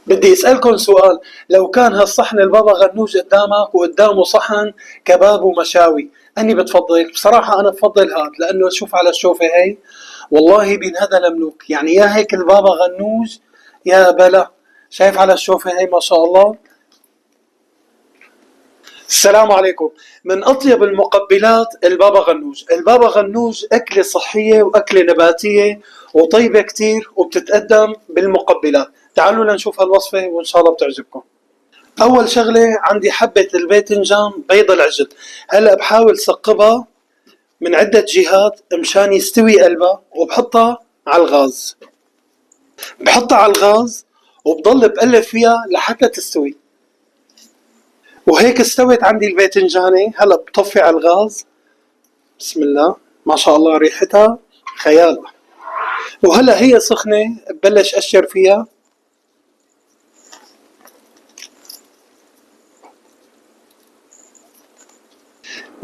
بدي اسألكم سؤال، لو كان هالصحن البابا غنوج قدامك وقدامه صحن كباب ومشاوي، اني بتفضل؟ بصراحة انا بفضل هاد، لانه شوف على الشوفة هي، والله بينهدى الملوك، يعني يا هيك البابا غنوج يا بلا. شايف على الشوفة هي ما شاء الله. السلام عليكم. من أطيب المقبلات البابا غنوج. البابا غنوج أكلة صحية وأكلة نباتية وطيبة كتير وبتتقدم بالمقبلات. تعالوا لنشوف هالوصفة وإن شاء الله بتعجبكم. أول شغلة عندي حبة الباذنجان بيض العجل. هلأ بحاول سقبها من عدة جهات مشان يستوي قلبها، وبحطها على الغاز. بحطها على الغاز وبضل بقلب فيها لحتى تستوي. وهيك استوت عندي الباذنجانة. هلا بطفي على الغاز. بسم الله ما شاء الله ريحتها خيال. وهلا هي سخنة ببلش أشر فيها.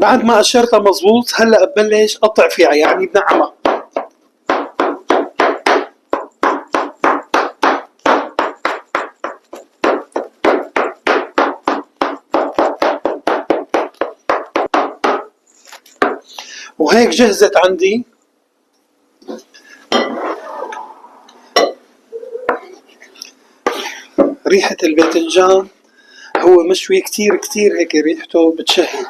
بعد ما قشرتها مزبوط هلا ببلش أقطع فيها، يعني بنعمها. وهيك جهزت عندي. ريحة الباذنجان هو مشوي كتير كتير، هيك ريحته بتشهي.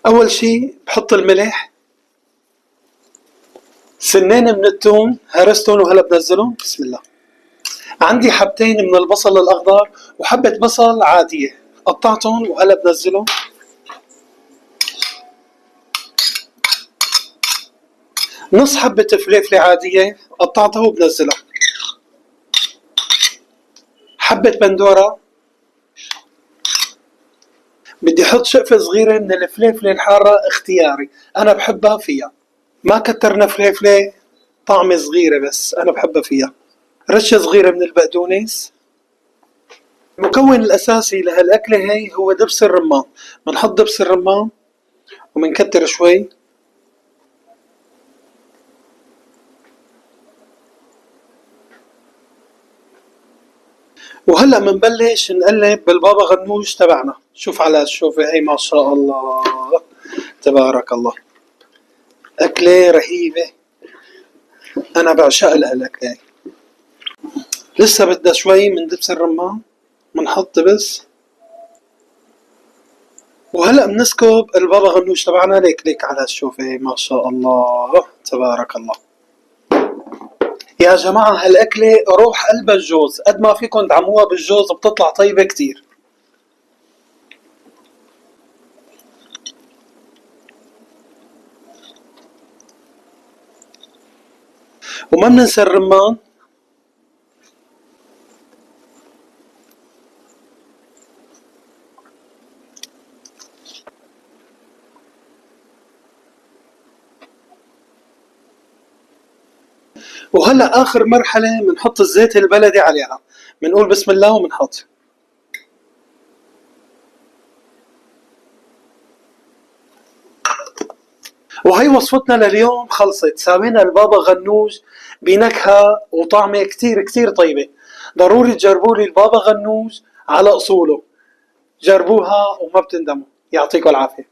أول شي بحط الملح، سنين من الثوم هرستهم وهلا بنزلهم. بسم الله. عندي حبتين من البصل الأخضر وحبة بصل عادية قطعتهم وهلا بنزلهم. نص حبة فليفلة عادية قطعتها وبنزلها. حبة بندورة. بدي احط شقفة صغيرة من الفليفلة الحارة اختياري، انا بحبها فيها. ما كترنا فليفلة، طعمة صغيرة بس انا بحبها فيها. رشة صغيرة من البقدونس. المكون الاساسي لهالاكلة هي هو دبس الرمان. بنحط دبس الرمان وبنكتر شوي. وهلا بنبلش نقلب بالبابا غنوج تبعنا. شوف على الشوفة هي ما شاء الله تبارك الله، أكلة رهيبة. أنا بعشق لها الأكلة هي. لسه بدها شوي من دبس الرمان. بنحط دبس. وهلا بنسكب البابا غنوج تبعنا. ليك على الشوفة هي ما شاء الله تبارك الله. يا جماعة هالأكلة روح قلب الجوز، قد ما فيكن دعموها بالجوز بتطلع طيبة كتير. وما بننسى الرمان. وهلا آخر مرحلة بنحط الزيت البلدي عليها. بنقول بسم الله وبنحط. وهي وصفتنا لليوم خلصت. ساوينا البابا غنوج بنكهة وطعمة كتير كتير طيبة. ضروري تجربوا لي البابا غنوج على أصوله. جربوها وما بتندموا. يعطيكم العافية.